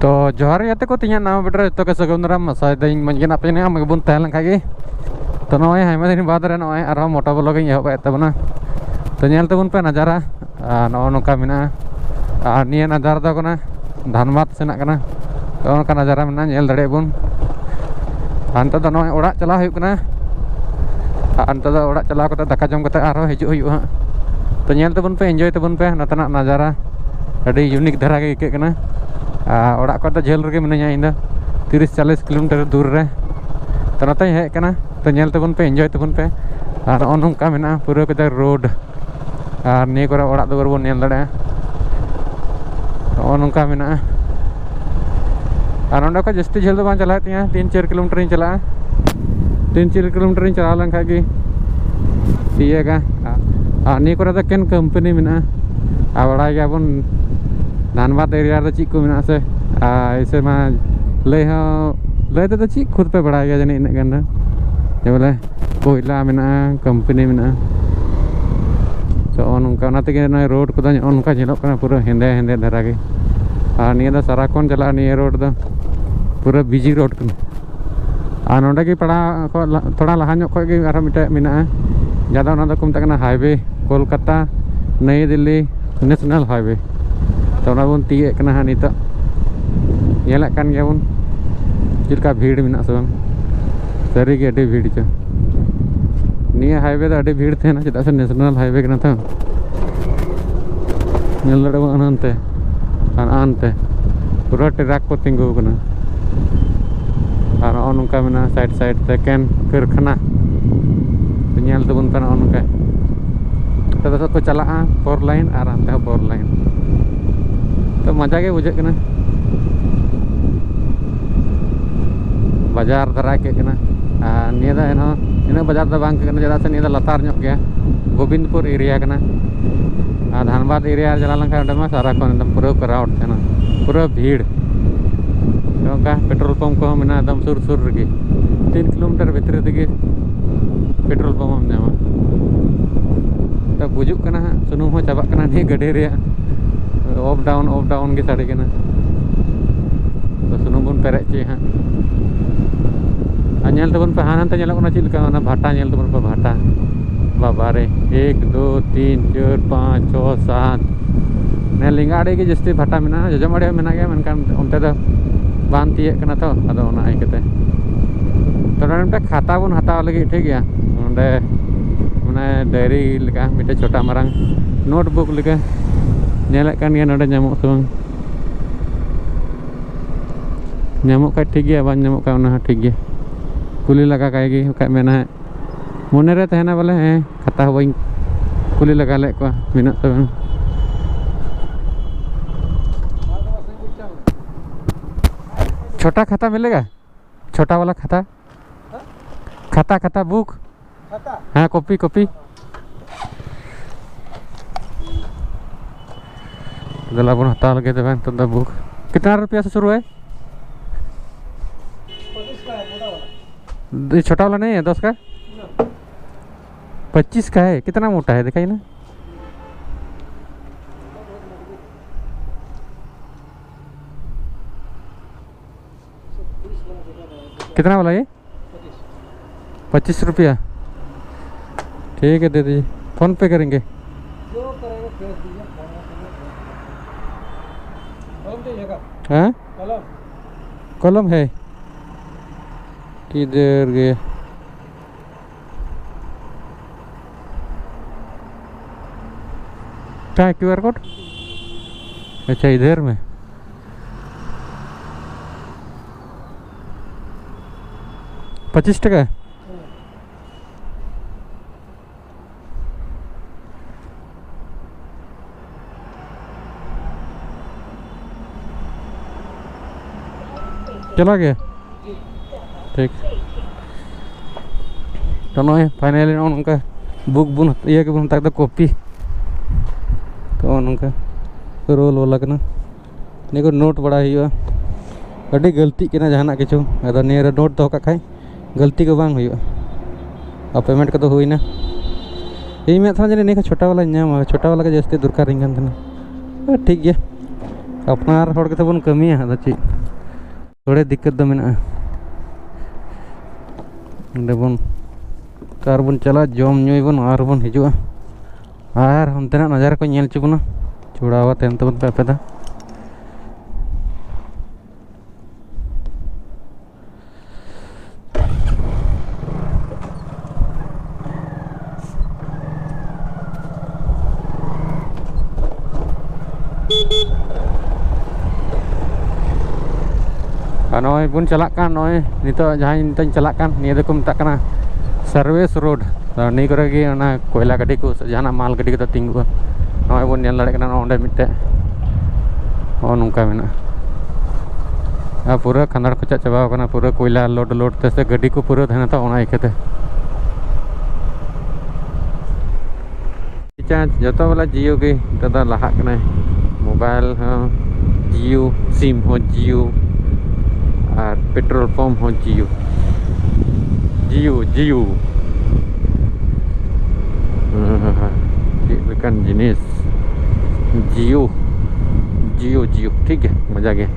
तो जोहार गाते को तीन नाम बेटर तो के सगुन राम मसाय दिन मंजन आपे ने हम बुन तहलन खागे तो नय हाइमा दिन बाद रे नय आरो मोटा ब्लॉग इन एहब तबना तो नेल तबन पे नजारा नो नोका मिना आ निया नजारा दो कना धनबाद सेना कना तो नोका नजारा मिना नेल दड़े बुन अंत तो नय ओड़ा चला हुई कना अंत तो ओड़ा चला कते दाका जम कते आरो हिजु हुई हा तो नेल तबन पे एंजॉय तबन पे नतना नजारा अड़ी यूनिक धरा के इके कना ओड़ा को तो झेल रगे मिनाया इन 30-40 किलोमीटर दूर रे तो नते हेज कना तो नेल तबन पे एंजॉय तबन पे और नोंका मेना पूरा कते रोड और निये करे ओड़ा दुआर बन नेल दड़े तो नोंका मेना और नोंडे को जस्ती झेल दो बां चला तिया 3-4 किलोमीटर इन चला 3-4 किलोमीटर इन चला लन खागी तियेगा और निये करे तो केन कंपनी मेना आ बड़ा गया बन धनबाद एरिया रे ची को मेना से ऐसे मा ले तो ची खुद पे बड़ा गया जने इन गन जे बोले कोयला मेना कंपनी मेना तो उनका रोड को उनका झेलों पूरा हेंदे हेंदे धरा के और निया सारा कौन चला निया रोड दो पूरा बिजी रोड कर नोडे की पड़ा थोड़ा लहा मिटे मेना ज़्यादा ना को मत हाईवे कोलकाता नई दिल्ली नेशनल हाईवे तो बन तीये हाँ नित गया बन चलका भीड़ में से सारी के अभी भीड़ चो निया हाईवे तो अभी भीड़ थे चेदा से नेशनल हाईवे तो नलते आनते पूरा ट्रक को तिंगू और नौका में साइड साइड ते कैन कारखाना नेल तबन पे नौका तो को चला 4 लाइन और अंत 4 लाइन तो मजा के बुझे बाजार धरा के निया इन बाजार तो बांग चेदा से निया लतार गया गोविंदपुर एरिया धनबाद एरिया चला लंका सारा को एकदम पूरा क्राउड थे पूरा भीड़ नौका पेट्रोल पंप को मेना एकदम सुर सुर रगे 3 किलोमीटर भीतर तक पेट्रोल पंप नामा तो बुजुक सुनुम हो चाबा नहीं गाड़ी रे ऑफ डाउन के साड़ी तो सुनुम बन पेरे चे हाँ नेल तबन पे हानते चलका भाटा नेल तबन पे भाटा बाबा रे 1 2 3 4 5 6 7 ने लिंगाड़े के जस्ती भाटा में जजमाड़े में गया मनकान उनते तो बान तीये तो अदो ना आइकते तो खाता बन हताव लगे ठीक गया मैंने डायरी लेका मिटे छोटा मारंग नोटबुक लेका नेले कान गया नोडे नामो से बांग नामो का ठीक गया बांग नामो का ना ठीक गया कुली लगा काएगी का मेना है मोने रे तहना बोले हैं खाता हो बाई कुली लगा ले को मिनट से बांग छोटा खाता मिलेगा छोटा वाला खाता खाता बुक हाँ कॉपी गला बन हता लगे तो बुक कितना रुपया से शुरू है छोटा वाला नहीं है 10 का 25 का है कितना मोटा है दिखाई ना कितना वाला ये 25 रुपया ठीक है दे दीजिए फोन पे करेंगे हाँ कलम है किधर गया क्या है QR कोड अच्छा इधर में ₹25 चला गया ठीक तो नॉय फाइनली उनका बुक बुन ये के बुन तक तो कॉपी तो उनका रोल वाला कना ने को नोट बड़ा हुआ अभी गलती के जहाना किचु अदा नियर नोट तो खाई गलती को बांग हुआ और पेमेंट को हुई ना इन में था जने छोटा वाला छोटा वाला के जस्ती दरकार ठीक गया अपनार हर के बन कमिया अदा ची थोड़े दिक्कत दो मेना बन कार बन चला जम न्यूय बन और बन हिजुआ और हमतेना नज़ारा को नेल चुबना चूड़ावा तेन तबन पे पेदा नॉय बुन चलाक कान नॉय नितो जहां नितो चलाक कान निया दो को मता काना सर्विस रोड नी करे गी ओना कोयला गाड़ी को जहाना माल गाड़ी को तिंगुआ नॉय बुन नेल दाड़े काना ओंडे मिटे ओ नुका मेना आ पूरा खंडार खचा चबा काना पूरा कोयला लोड लोड ते से गाड़ी को पूरा धना था ओना इकेते चार्ज जतो वाला जियो के दादा लहा कना मोबाइल हो जियो सिम हो जियो और पेट्रोल पंप हो जियो जियो जियो लेकिन जिनिस जियो जियो जियो ठीक है मजा गया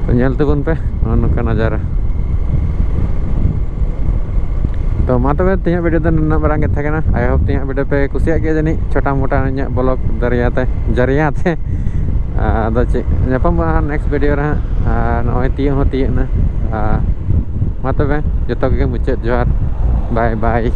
तो नेल तबन पे नौका नज़ारा तो मा तबे तेहा वीडियो दो नन्ना बरांगे थाकेना आई होप तेहा वीडियो पे कुसिया गया जानी छोटा मोटा इन ब्लॉग जरिया थे आदो चे नेपम नेक्स्ट वीडियो रे नॉय तीय हो तीय ना मा तबे जतो के मुचाद जोहार बाय बाय